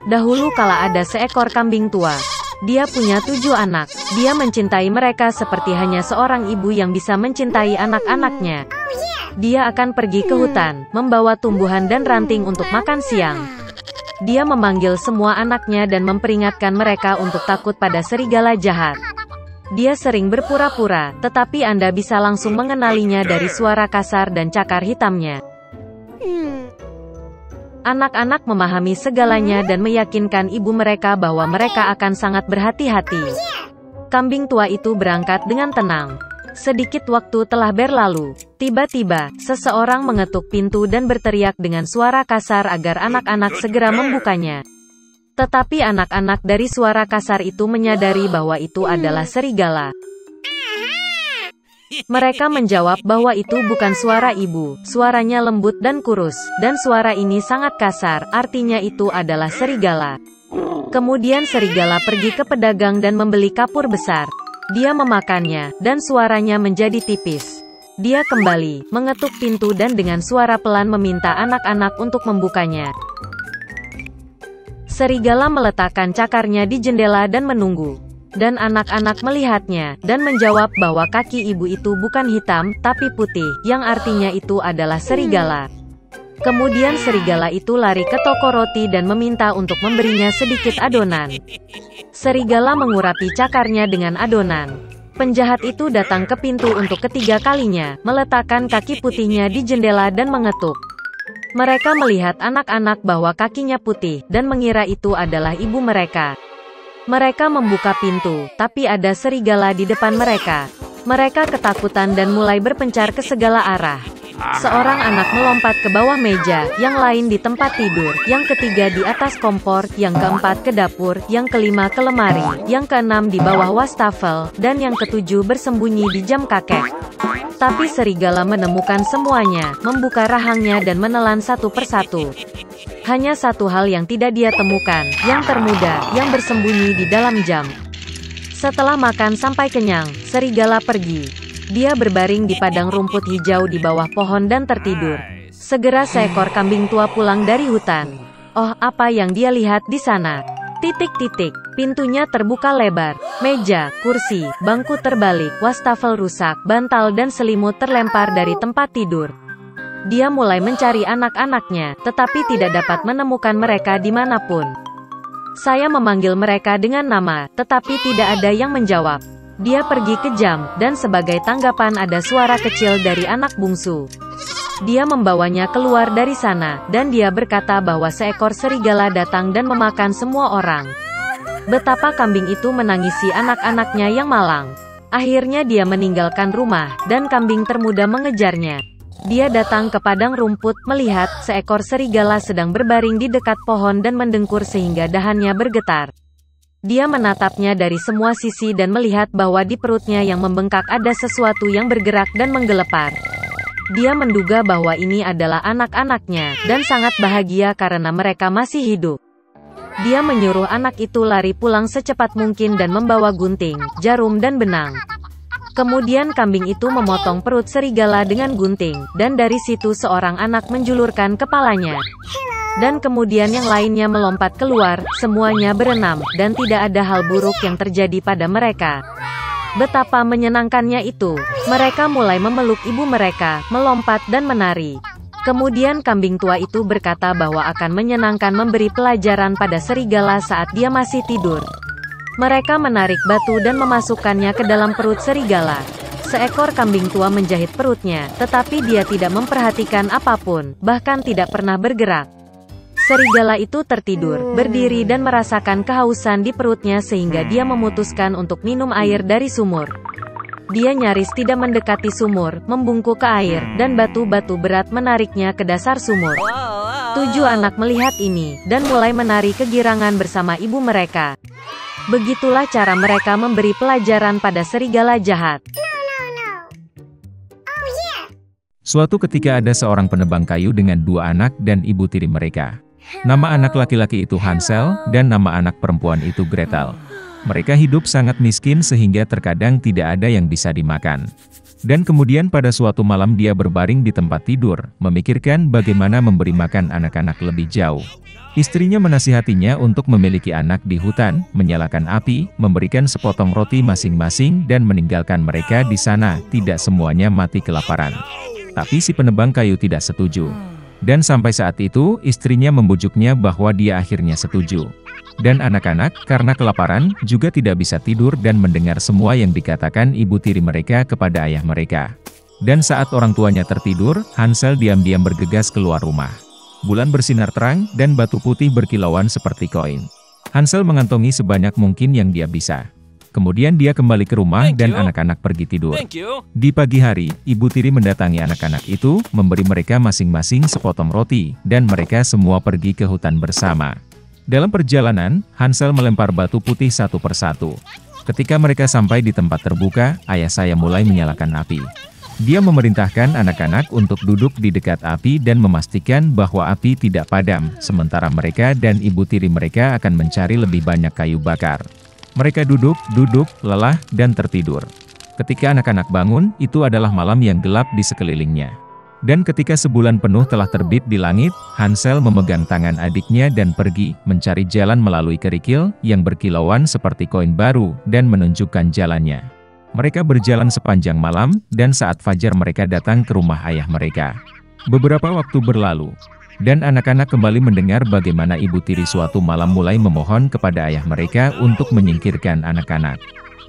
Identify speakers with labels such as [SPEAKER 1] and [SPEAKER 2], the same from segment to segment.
[SPEAKER 1] Dahulu kala ada seekor kambing tua. Dia punya 7 anak. Dia mencintai mereka seperti hanya seorang ibu yang bisa mencintai anak-anaknya. Dia akan pergi ke hutan, membawa tumbuhan dan ranting untuk makan siang. Dia memanggil semua anaknya dan memperingatkan mereka untuk takut pada serigala jahat. Dia sering berpura-pura, tetapi Anda bisa langsung mengenalinya dari suara kasar dan cakar hitamnya. Anak-anak memahami segalanya dan meyakinkan ibu mereka bahwa mereka akan sangat berhati-hati. Kambing tua itu berangkat dengan tenang. Sedikit waktu telah berlalu. Tiba-tiba, seseorang mengetuk pintu dan berteriak dengan suara kasar agar anak-anak segera membukanya. Tetapi anak-anak dari suara kasar itu menyadari bahwa itu adalah serigala. Mereka menjawab bahwa itu bukan suara ibu, suaranya lembut dan kurus, dan suara ini sangat kasar, artinya itu adalah serigala. Kemudian serigala pergi ke pedagang dan membeli kapur besar. Dia memakannya, dan suaranya menjadi tipis. Dia kembali, mengetuk pintu dan dengan suara pelan meminta anak-anak untuk membukanya. Serigala meletakkan cakarnya di jendela dan menunggu. Dan anak-anak melihatnya, dan menjawab bahwa kaki ibu itu bukan hitam, tapi putih, yang artinya itu adalah serigala. Kemudian serigala itu lari ke toko roti dan meminta untuk memberinya sedikit adonan. Serigala mengurapi cakarnya dengan adonan. Penjahat itu datang ke pintu untuk ketiga kalinya, meletakkan kaki putihnya di jendela dan mengetuk. Mereka melihat anak-anak bahwa kakinya putih, dan mengira itu adalah ibu mereka. Mereka membuka pintu, tapi ada serigala di depan mereka. Mereka ketakutan dan mulai berpencar ke segala arah. Seorang anak melompat ke bawah meja, yang lain di tempat tidur, yang ketiga di atas kompor, yang keempat ke dapur, yang kelima ke lemari, yang keenam di bawah wastafel, dan yang ketujuh bersembunyi di jam kakek. Tapi serigala menemukan semuanya, membuka rahangnya dan menelan satu persatu. Hanya satu hal yang tidak dia temukan, yang termuda, yang bersembunyi di dalam jam. Setelah makan sampai kenyang, serigala pergi. Dia berbaring di padang rumput hijau di bawah pohon dan tertidur. Segera seekor kambing tua pulang dari hutan. Oh, apa yang dia lihat di sana? Titik-titik. Pintunya terbuka lebar. Meja, kursi, bangku terbalik, wastafel rusak, bantal dan selimut terlempar dari tempat tidur. Dia mulai mencari anak-anaknya, tetapi tidak dapat menemukan mereka dimanapun. Saya memanggil mereka dengan nama, tetapi tidak ada yang menjawab. Dia pergi ke jam, dan sebagai tanggapan ada suara kecil dari anak bungsu. Dia membawanya keluar dari sana, dan dia berkata bahwa seekor serigala datang dan memakan semua orang. Betapa kambing itu menangisi anak-anaknya yang malang. Akhirnya dia meninggalkan rumah, dan kambing termuda mengejarnya. Dia datang ke padang rumput, melihat seekor serigala sedang berbaring di dekat pohon dan mendengkur sehingga dahannya bergetar. Dia menatapnya dari semua sisi dan melihat bahwa di perutnya yang membengkak ada sesuatu yang bergerak dan menggelepar. Dia menduga bahwa ini adalah anak-anaknya, dan sangat bahagia karena mereka masih hidup. Dia menyuruh anak itu lari pulang secepat mungkin dan membawa gunting, jarum dan benang. Kemudian kambing itu memotong perut serigala dengan gunting, dan dari situ seorang anak menjulurkan kepalanya. Dan kemudian yang lainnya melompat keluar, semuanya berenam, dan tidak ada hal buruk yang terjadi pada mereka. Betapa menyenangkannya itu. Mereka mulai memeluk ibu mereka, melompat dan menari. Kemudian kambing tua itu berkata bahwa akan menyenangkan memberi pelajaran pada serigala saat dia masih tidur. Mereka menarik batu dan memasukkannya ke dalam perut serigala. Seekor kambing tua menjahit perutnya, tetapi dia tidak memperhatikan apapun, bahkan tidak pernah bergerak. Serigala itu tertidur, berdiri dan merasakan kehausan di perutnya sehingga dia memutuskan untuk minum air dari sumur. Dia nyaris tidak mendekati sumur, membungkuk ke air, dan batu-batu berat menariknya ke dasar sumur. 7 anak melihat ini, dan mulai menari kegirangan bersama ibu mereka. Begitulah cara mereka memberi pelajaran pada serigala jahat.
[SPEAKER 2] Suatu ketika ada seorang penebang kayu dengan 2 anak dan ibu tiri mereka. Nama anak laki-laki itu Hansel, dan nama anak perempuan itu Gretel. Mereka hidup sangat miskin sehingga terkadang tidak ada yang bisa dimakan. Dan kemudian pada suatu malam dia berbaring di tempat tidur, memikirkan bagaimana memberi makan anak-anak lebih jauh. Istrinya menasihatinya untuk memiliki anak di hutan, menyalakan api, memberikan sepotong roti masing-masing dan meninggalkan mereka di sana, tidak semuanya mati kelaparan. Tapi si penebang kayu tidak setuju. Dan sampai saat itu, istrinya membujuknya bahwa dia akhirnya setuju. Dan anak-anak, karena kelaparan, juga tidak bisa tidur dan mendengar semua yang dikatakan ibu tiri mereka kepada ayah mereka. Dan saat orang tuanya tertidur, Hansel diam-diam bergegas keluar rumah. Bulan bersinar terang, dan batu putih berkilauan seperti koin. Hansel mengantongi sebanyak mungkin yang dia bisa. Kemudian dia kembali ke rumah dan anak-anak pergi tidur. Di pagi hari, ibu tiri mendatangi anak-anak itu, memberi mereka masing-masing sepotong roti, dan mereka semua pergi ke hutan bersama. Dalam perjalanan, Hansel melempar batu putih satu persatu. Ketika mereka sampai di tempat terbuka, ayah saya mulai menyalakan api. Dia memerintahkan anak-anak untuk duduk di dekat api dan memastikan bahwa api tidak padam, sementara mereka dan ibu tiri mereka akan mencari lebih banyak kayu bakar. Mereka duduk, lelah, dan tertidur. Ketika anak-anak bangun, itu adalah malam yang gelap di sekelilingnya. Dan ketika sebulan penuh telah terbit di langit, Hansel memegang tangan adiknya dan pergi, mencari jalan melalui kerikil, yang berkilauan seperti koin baru, dan menunjukkan jalannya. Mereka berjalan sepanjang malam, dan saat fajar mereka datang ke rumah ayah mereka. Beberapa waktu berlalu, dan anak-anak kembali mendengar bagaimana ibu tiri suatu malam mulai memohon kepada ayah mereka untuk menyingkirkan anak-anak.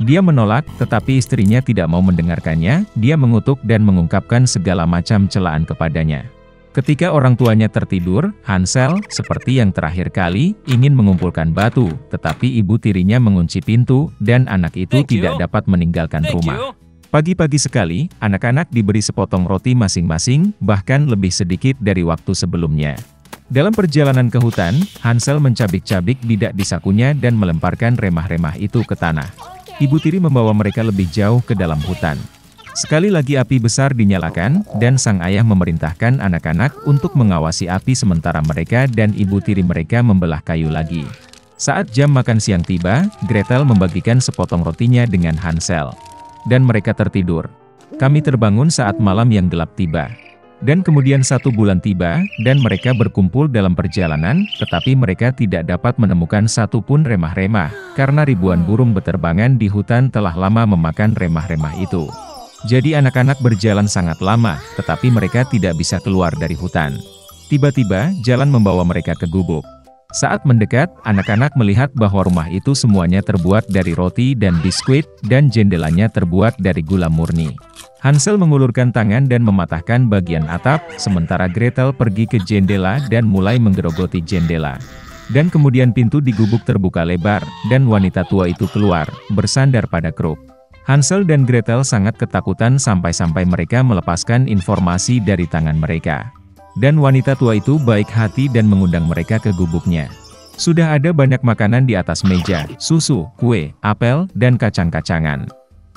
[SPEAKER 2] Dia menolak, tetapi istrinya tidak mau mendengarkannya. Dia mengutuk dan mengungkapkan segala macam celaan kepadanya. Ketika orang tuanya tertidur, Hansel, seperti yang terakhir kali, ingin mengumpulkan batu, tetapi ibu tirinya mengunci pintu, dan anak itu tidak dapat meninggalkan rumah. Pagi-pagi sekali, anak-anak diberi sepotong roti masing-masing, bahkan lebih sedikit dari waktu sebelumnya. Dalam perjalanan ke hutan, Hansel mencabik-cabik bidak di sakunya dan melemparkan remah-remah itu ke tanah. Ibu tiri membawa mereka lebih jauh ke dalam hutan. Sekali lagi api besar dinyalakan, dan sang ayah memerintahkan anak-anak untuk mengawasi api sementara mereka dan ibu tiri mereka membelah kayu lagi. Saat jam makan siang tiba, Gretel membagikan sepotong rotinya dengan Hansel. Dan mereka tertidur. Kami terbangun saat malam yang gelap tiba. Dan kemudian 1 bulan tiba, dan mereka berkumpul dalam perjalanan, tetapi mereka tidak dapat menemukan satu pun remah-remah, karena ribuan burung beterbangan di hutan telah lama memakan remah-remah itu. Jadi anak-anak berjalan sangat lama, tetapi mereka tidak bisa keluar dari hutan. Tiba-tiba, jalan membawa mereka ke gubuk. Saat mendekat, anak-anak melihat bahwa rumah itu semuanya terbuat dari roti dan biskuit, dan jendelanya terbuat dari gula murni. Hansel mengulurkan tangan dan mematahkan bagian atap, sementara Gretel pergi ke jendela dan mulai menggerogoti jendela. Dan kemudian pintu di gubuk terbuka lebar, dan wanita tua itu keluar, bersandar pada kruk. Hansel dan Gretel sangat ketakutan sampai-sampai mereka melepaskan informasi dari tangan mereka. Dan wanita tua itu baik hati dan mengundang mereka ke gubuknya. Sudah ada banyak makanan di atas meja, susu, kue, apel, dan kacang-kacangan.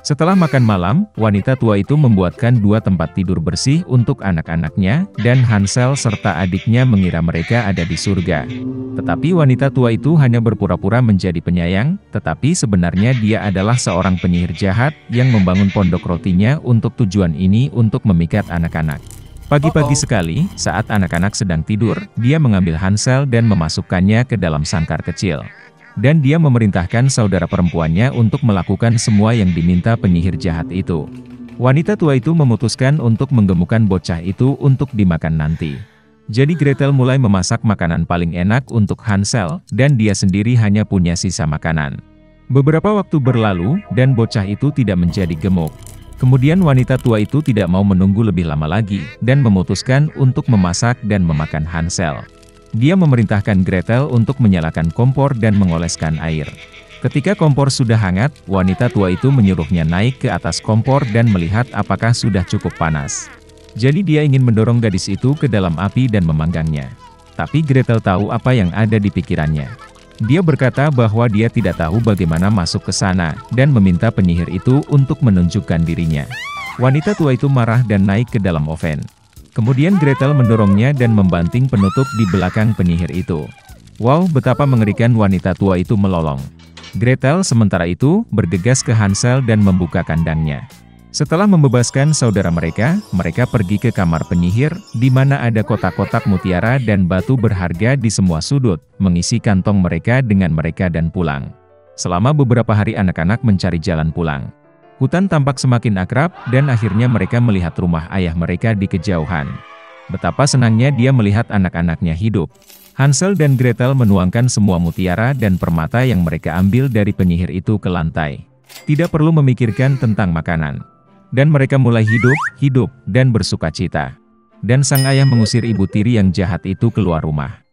[SPEAKER 2] Setelah makan malam, wanita tua itu membuatkan 2 tempat tidur bersih untuk anak-anaknya, dan Hansel serta adiknya mengira mereka ada di surga. Tetapi wanita tua itu hanya berpura-pura menjadi penyayang, tetapi sebenarnya dia adalah seorang penyihir jahat, yang membangun pondok rotinya untuk tujuan ini untuk memikat anak-anak. Pagi-pagi sekali, saat anak-anak sedang tidur, dia mengambil Hansel dan memasukkannya ke dalam sangkar kecil. Dan dia memerintahkan saudara perempuannya untuk melakukan semua yang diminta penyihir jahat itu. Wanita tua itu memutuskan untuk menggemukkan bocah itu untuk dimakan nanti. Jadi Gretel mulai memasak makanan paling enak untuk Hansel, dan dia sendiri hanya punya sisa makanan. Beberapa waktu berlalu, dan bocah itu tidak menjadi gemuk. Kemudian wanita tua itu tidak mau menunggu lebih lama lagi, dan memutuskan untuk memasak dan memakan Hansel. Dia memerintahkan Gretel untuk menyalakan kompor dan mengoleskan air. Ketika kompor sudah hangat, wanita tua itu menyuruhnya naik ke atas kompor dan melihat apakah sudah cukup panas. Jadi dia ingin mendorong gadis itu ke dalam api dan memanggangnya. Tapi Gretel tahu apa yang ada di pikirannya. Dia berkata bahwa dia tidak tahu bagaimana masuk ke sana, dan meminta penyihir itu untuk menunjukkan dirinya. Wanita tua itu marah dan naik ke dalam oven. Kemudian Gretel mendorongnya dan membanting penutup di belakang penyihir itu. Wow, betapa mengerikan wanita tua itu melolong. Gretel sementara itu bergegas ke Hansel dan membuka kandangnya. Setelah membebaskan saudara mereka, mereka pergi ke kamar penyihir, di mana ada kotak-kotak mutiara dan batu berharga di semua sudut, mengisi kantong mereka dengan mereka dan pulang. Selama beberapa hari anak-anak mencari jalan pulang. Hutan tampak semakin akrab, dan akhirnya mereka melihat rumah ayah mereka di kejauhan. Betapa senangnya dia melihat anak-anaknya hidup. Hansel dan Gretel menuangkan semua mutiara dan permata yang mereka ambil dari penyihir itu ke lantai. Tidak perlu memikirkan tentang makanan. Dan mereka mulai hidup, dan bersuka cita. Dan sang ayah mengusir ibu tiri yang jahat itu keluar rumah.